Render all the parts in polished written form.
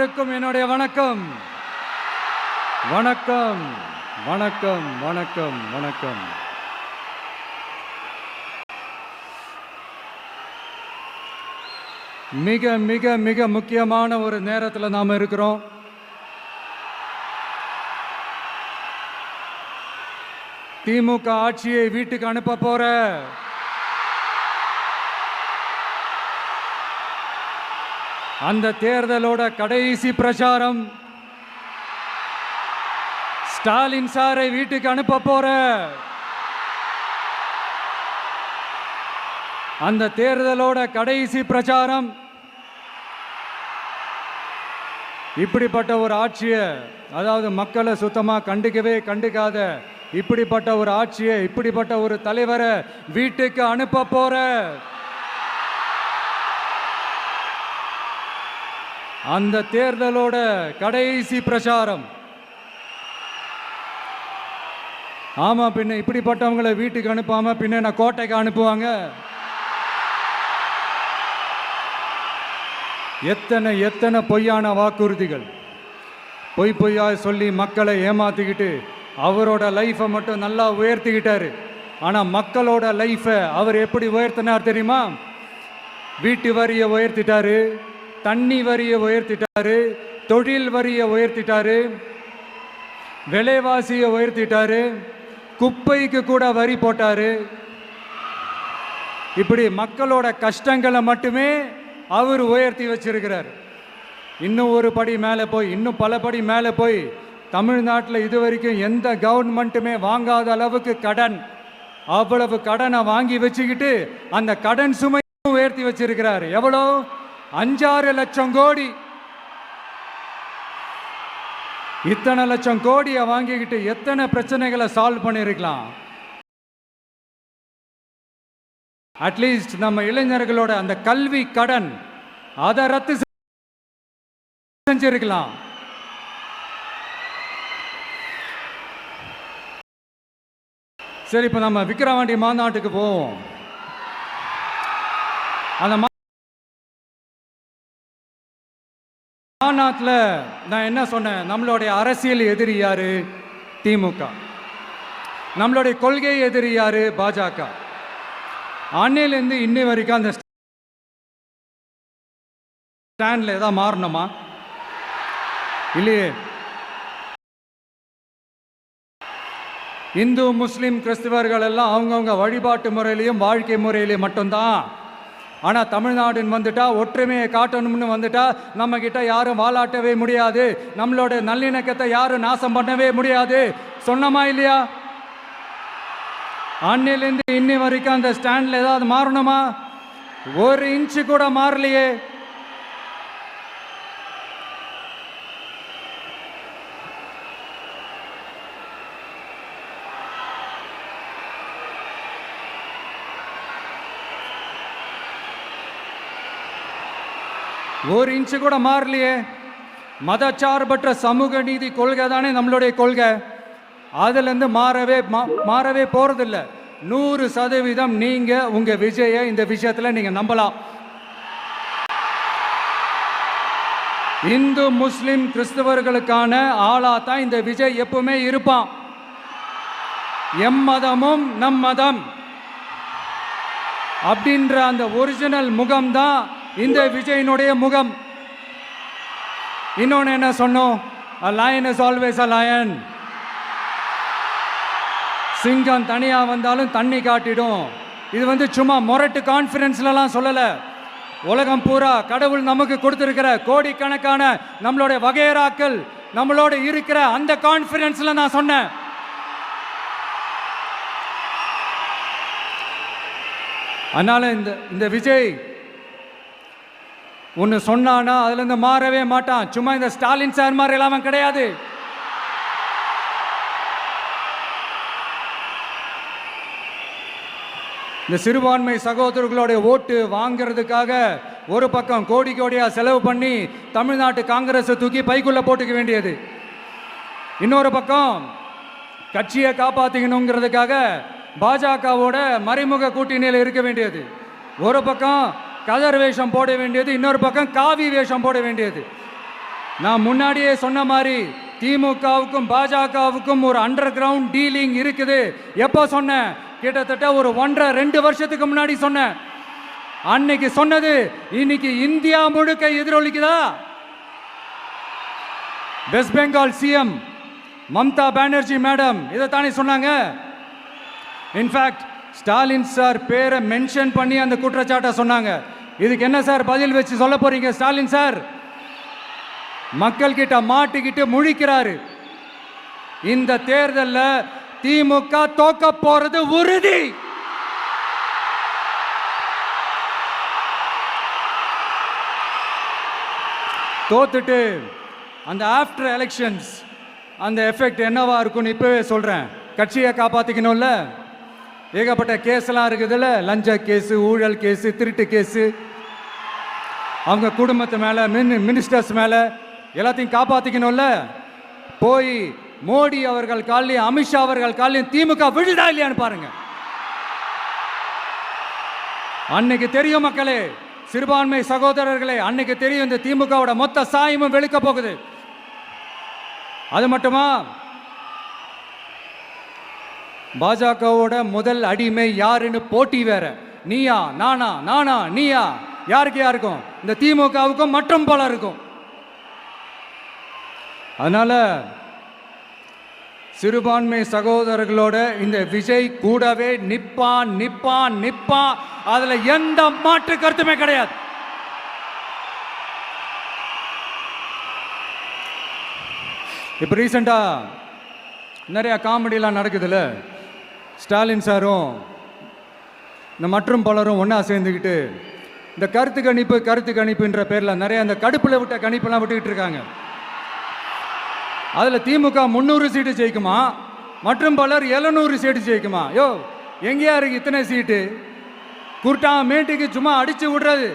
அனைவருக்கும் என்னுடைய வணக்கம். வணக்கம் வணக்கம் வணக்கம் வணக்கம். மிக மிக மிக முக்கியமான ஒரு நேரத்தில் நாம் இருக்கிறோம். திமுக ஆட்சியை வீட்டுக்கு அனுப்ப போற அந்த தேர்தலோட கடைசி பிரச்சாரம். ஸ்டாலின் சாரை வீட்டுக்கு அனுப்ப போற அந்த தேர்தலோட கடைசி பிரச்சாரம். இப்படிப்பட்ட ஒரு ஆட்சியை, அதாவது மக்களை சுத்தமா கண்டுக்காத இப்படிப்பட்ட ஒரு ஆட்சியை, இப்படிப்பட்ட ஒரு தலைவரை வீட்டுக்கு அனுப்ப போற அந்த தேர்தலோட கடைசி பிரச்சாரம். ஆமா, பின்ன இப்படிப்பட்டவங்களை வீட்டுக்கு அனுப்பாம பின்ன நான் கோட்டைக்கு அனுப்புவாங்க? எத்தனை எத்தனை பொய்யான வாக்குறுதிகள், பொய்யா சொல்லி மக்களை ஏமாத்திக்கிட்டு அவரோட லைஃபை மட்டும் நல்லா உயர்த்திக்கிட்டாரு. ஆனால் மக்களோட லைஃபை அவர் எப்படி உயர்த்தினார் தெரியுமா? வீட்டு வரியை உயர்த்திட்டாரு, தண்ணி வரியை உயர்த்திட்டாரு, தொழில் வரியை உயர்த்திட்டாரு, விலைவாசியை உயர்த்திட்டாரு, குப்பைக்கு கூட வரி போட்டாரு. இப்படி மக்களோட கஷ்டங்களை மட்டுமே அவர் உயர்த்தி வச்சிருக்கிறார். இன்னும் ஒரு படி மேலே போய், இன்னும் பல படி மேலே போய், தமிழ்நாட்டில் இதுவரைக்கும் எந்த கவர்மெண்ட்டுமே வாங்காத அளவுக்கு கடன், அவ்வளவு கடனை வாங்கி வச்சுக்கிட்டு அந்த கடன் சுமையை உயர்த்தி வச்சிருக்கிறார். எவ்வளோ? 5-6 லட்சம் கோடி. இத்தனை லட்சம் கோடியை வாங்கிக்கிட்டு எத்தனை பிரச்சனைகளை சால்வ் பண்ணிருக்கலாம். அட்லீஸ்ட் நம்ம இளைஞர்களோட அந்த கல்வி கடன் அதை ரத்து செஞ்சிருக்கலாம். சரி, இப்ப நம்ம விக்கிரவாண்டி மாநாட்டுக்கு போவோம். அந்த மாநாட்டில் நான் என்ன சொன்னேன்? நம்மளுடைய அரசியல் எதிரி யாரு? திமுக. நம்மளுடைய கொள்கை எதிரி யாரு? பாஜக. அன்னையிலேருந்து இன்னை வரைக்கும் அந்த ஸ்டாண்ட்ல ஏதாவது மாறணுமா? இல்லையே. இந்து முஸ்லிம் கிறிஸ்தவர்கள் எல்லாம் அவங்கவுங்க வழிபாட்டு முறையிலையும் வாழ்க்கை முறையிலையும் மட்டும்தான். ஆனால் தமிழ்நாடுன்னு வந்துட்டா, ஒற்றுமையை காட்டணும்னு வந்துட்டா, நம்ம கிட்ட யாரும் வாலாட்டவே முடியாது, நம்மளோட நல்லிணக்கத்தை யாரும் நாசம் பண்ணவே முடியாது. சொன்னமா இல்லையா? அன்னிலிருந்து இன்னி வரைக்கும் அந்த ஸ்டாண்ட்ல ஏதாவது மாறணுமா? ஒரு இன்ச்சு கூட மாறலையே. ஒரு இன்ச்சு கூட மாறலையே. மதச்சார்பற்ற சமூக நீதி கொள்கை தானே நம்மளுடைய கொள்கை. அதுலேருந்து மாறவே போறதில்லை. 100% நீங்க உங்க விஜயை இந்த விஷயத்துல நீங்க நம்பலாம். இந்து முஸ்லிம் கிறிஸ்தவர்களுக்கான ஆளா தான் இந்த விஜய் எப்பவுமே இருப்பான். எம் மதமும் நம் மதம் அப்படின்ற அந்த ஒரிஜினல் முகம் தான் இந்த விஜயினுடைய முகம். இன்னொன்னு என்ன சொன்னோம்? A lion is always a lion. சிங்கம் தனியா வந்தாலும் தண்ணி காட்டிடும். இது சும்மா மொரட்டு கான்ஃபரன்ஸ்லாம் சொல்லல. உலகம் பூரா கடவுள் நமக்கு கொடுத்திருக்கிற கோடிக்கணக்கான நம்மளுடைய வகையராக்கள் நம்மளோட இருக்கிற அந்த கான்ஃபரன்ஸ்ல நான் சொன்னேன். அதனால இந்த விஜய் ஒன்று சொன்னானா அதுலேருந்து மாறவே மாட்டான். சும்மா இந்த ஸ்டாலின் சார் மாதிரி எல்லாம் கிடையாது. இந்த சிறுபான்மை சகோதரர்களுடைய ஓட்டு வாங்கிறதுக்காக ஒரு பக்கம் கோடியா செலவு பண்ணி தமிழ்நாட்டு காங்கிரஸை தூக்கி பைக்குள்ள போட்டுக்க வேண்டியது, இன்னொரு பக்கம் கட்சியை காப்பாற்றிக்கணுங்கிறதுக்காக பாஜகவோட மறைமுக கூட்டணியில் இருக்க வேண்டியது, ஒரு பக்கம் கதர் வேஷம் போட வேண்டியது, இன்னொரு பக்கம் காவி வேஷம் போட வேண்டியது. நான் முன்னாடியே சொன்ன மாதிரி திமுகவுக்கும் பாஜகவுக்கும் ஒரு அண்டர் கிரவுண்ட் டீலிங் இருக்குது. எப்போ சொன்னேன்? கிட்டத்தட்ட ஒரு 1.5-2 வருஷத்துக்கு முன்னாடி சொன்னேன். அன்னைக்கு சொன்னது இன்னைக்கு இந்தியா முழுக்க எதிரொலிக்குதா? வெஸ்ட் பெங்கால் சிஎம் மம்தா பானர்ஜி மேடம் இதைத்தானே சொன்னாங்க. இன்ஃபேக்ட் ஸ்டாலின் சார் பேரை மென்ஷன் பண்ணி அந்த குற்றச்சாட்டை சொன்னாங்க. இதுக்கு என்ன சார் பதில் வச்சு சொல்ல போறீங்க? ஸ்டாலின் சார் மக்கள் கிட்ட மாட்டிக்கிட்டு முழிக்கிறாரு. இந்த தேர்தலில் திமுக தோக்க போறது உறுதி. தோத்துட்டு அந்த ஆஃப்டர் எலெக்ஷன்ஸ் அந்த எஃபெக்ட் என்னவா இருக்கும்னு இப்பவே சொல்றேன். கட்சியை காப்பாத்திக்கணும்ல, ஏகப்பட்ட கேஸ்லாம் இருக்குதுல்ல, லஞ்ச கேஸு, ஊழல் கேஸு, திருட்டு கேஸு, அவங்க குடும்பத்து மேலே, மினிஸ்டர்ஸ் மேலே எல்லாத்தையும் காப்பாற்றிக்கணும்ல. போய் மோடி அவர்கள் காலையும் அமித்ஷா அவர்கள் காலையும் திமுக விழுதா இல்லையான்னு பாருங்க. அன்னைக்கு தெரியும் மக்களே, சிறுபான்மை சகோதரர்களே, அன்னைக்கு தெரியும் இந்த திமுகவோட மொத்த சாயமும் வெளுக்க போகுது. அது மட்டுமா, பாஜகவோட முதல் அடிமை யாருன்னு போட்டி வேற. நீயா நானா, நானா நீயா, யாருக்கு யாருக்கும், இந்த திமுகவுக்கும் மற்றும் பல இருக்கும். அதனால சிறுபான்மை சகோதரர்களோட இந்த விஜய் கூடவே நிப்பான் நிப்பான் நிப்பான். அதுல எந்த மாற்று கருத்துமே கிடையாது. இப்ப ரீசெண்டா நிறைய காமெடியெல்லாம் நடக்குதுல்ல. ஸ்டாலின் சாரும் இந்த மற்றும் பலரும் ஒன்றா சேர்ந்துக்கிட்டு இந்த கருத்து கணிப்புன்ற பேரில் நிறைய அந்த கடுப்பில் விட்ட கணிப்பெல்லாம் விட்டுக்கிட்டு இருக்காங்க. அதில் திமுக 300 சீட்டு ஜெயிக்குமா, மற்றும் பலர் 700 சீட்டு ஜெயிக்குமா? யோ, எங்கேயா இருக்கு இத்தனை சீட்டு? குர்ட்டா மேட்டுக்கு சும்மா அடித்து விடுறது.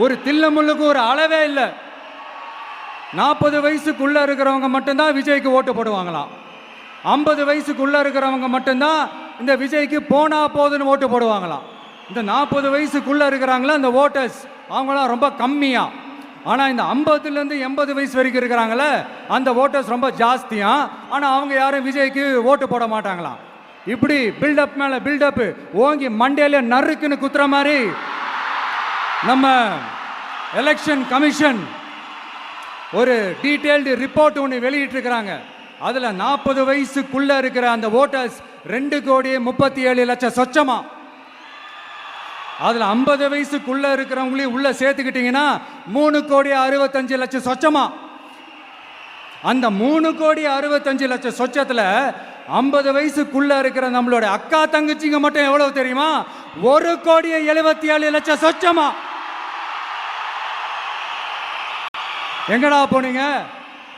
ஒரு தில்ல முள்ளுக்கு ஒரு அளவே இல்லை. 40 வயசுக்குள்ளே இருக்கிறவங்க மட்டும்தான் விஜய்க்கு ஓட்டு போடுவாங்களாம். 50 வயசுக்குள்ளே இருக்கிறவங்க மட்டும்தான் இந்த விஜய்க்கு போனா போதுன்னு ஓட்டு போடுவாங்களாம். இந்த 40 வயசுக்குள்ளே இருக்கிறாங்களா இந்த ஓட்டர்ஸ், அவங்களாம் ரொம்ப கம்மியா. ஆனால் இந்த 50லேருந்து 80 வயசு வரைக்கும் இருக்கிறாங்களே அந்த ஓட்டர்ஸ் ரொம்ப ஜாஸ்தியா. ஆனால் அவங்க யாரும் விஜய்க்கு ஓட்டு போட மாட்டாங்களாம். இப்படி பில்டப் மேலே பில்டப் ஓங்கி மண்டையில நறுக்குன்னு குத்துற மாதிரி நம்ம எலெக்ஷன் கமிஷன் ஒரு டீட்டெயில்டு ரிப்போர்ட் ஒன்று வெளியிட்டிருக்கிறாங்க. அதில் 40 வயசுக்குள்ளே இருக்கிற அந்த ஓட்டர்ஸ் 2,37,00,000 சொச்சமா. அதில் 50 வயசுக்குள்ளே இருக்கிறவங்களையும் உள்ளே சேர்த்துக்கிட்டிங்கன்னா 3,65,00,000 சொச்சமா. அந்த 3,65,00,000 சொச்சத்தில் 50 வயசுக்குள்ளே இருக்கிற நம்மளோட அக்கா தங்கச்சிங்க மட்டும் எவ்வளவு தெரியுமா? 1,77,00,000 சொச்சமா. எங்கடா போனீங்க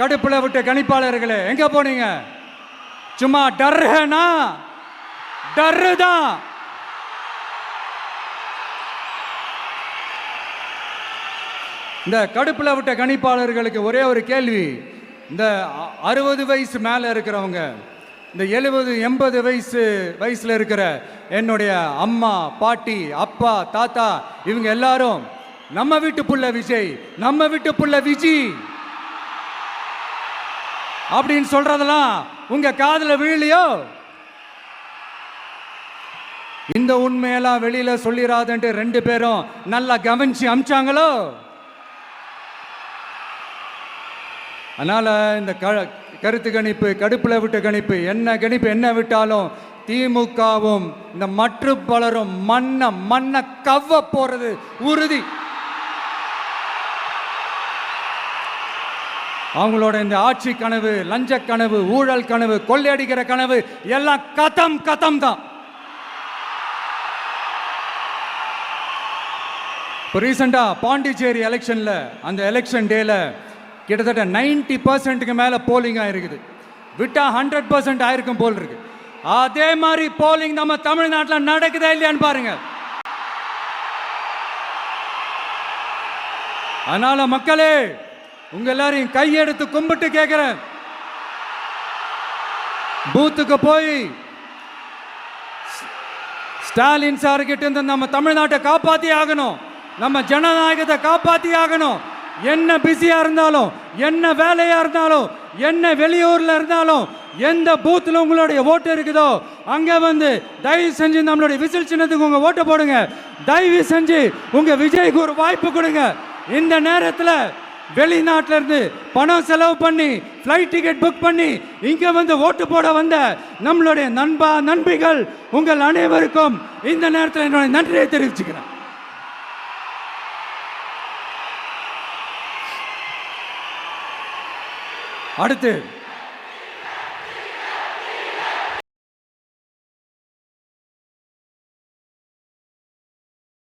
கடுப்புல விட்ட கணிப்பாளர்களே? எங்க போனீங்க? சும்மா டர்னா டர்தான். இந்த கடுப்புல விட்ட கணிப்பாளர்களுக்கு ஒரே ஒரு கேள்வி. இந்த 60 வயசு மேலே இருக்கிறவங்க, இந்த 70-80 வயசுல இருக்கிற என்னுடைய அம்மா, பாட்டி, அப்பா, தாத்தா, இவங்க எல்லாரும் நம்ம வீட்டு புள்ள விஜய், நம்ம வீட்டு புள்ள விஜி அப்படின்னு சொல்றதெல்லாம் உங்க காதுல விழலையோ? இந்த உண்மையெல்லாம் வெளியில சொல்லிடாதுன்ட்டு 2 பேரும் நல்லா கவனிச்சு அமிச்சாங்களோ? அதனால இந்த கருத்து கணிப்பு, கடுப்புல விட்ட கணிப்பு, என்ன கணிப்பு என்ன விட்டாலும் திமுகவும் இந்த மற்ற பலரும் மண்ண கவ்வ போறது உறுதி. அவங்களோட இந்த ஆட்சி கனவு, லஞ்ச கனவு, ஊழல் கனவு, கொள்ளையடிக்கிற கனவு எல்லாம் கதம் தான். இப்போ ரீசெண்டா பாண்டிச்சேரி எலெக்ஷன்ல அந்த எலெக்ஷன் டேல கிட்டத்தட்ட 90% மேல போலிங் ஆயிருக்குது. விட்டா 100% ஆயிருக்கும் போல் இருக்கு. அதே மாதிரி போலிங் நம்ம தமிழ்நாட்டில் நடக்குதா இல்லையான்னு பாருங்க. அதனால மக்களே, உங்க எல்லாரையும் கையெடுத்து கும்பிட்டு கேட்கிறேன், பூத்துக்கு போய் ஸ்டாலின் சார் கிட்ட இருந்து நம்ம தமிழ்நாட்டை காப்பாத்தி ஆகணும், நம்ம ஜனநாயகத்தை காப்பாத்தி ஆகணும். என்ன பிஸியா இருந்தாலும், என்ன வேலையா இருந்தாலும், என்ன வெளியூர்ல இருந்தாலும், எந்த பூத்துல உங்களுடைய ஓட்டு இருக்குதோ அங்க வந்து தயவு செஞ்சு நம்மளுடைய விசில் சின்னத்துக்கு உங்க ஓட்டு போடுங்க. தயவு செஞ்சு உங்க விஜய்க்கு ஒரு வாய்ப்பு கொடுங்க. இந்த நேரத்தில் வெளிநாட்டில இருந்து பணம் செலவு பண்ணி ஃப்ளைட் டிக்கெட் புக் பண்ணி இங்க வந்து ஓட்டு போட வந்த நம்மளுடைய நண்பிகள் உங்கள் அனைவருக்கும் இந்த நேரத்தில் என்னுடைய நன்றியை தெரிவிச்சுக்கிறேன். அடுத்து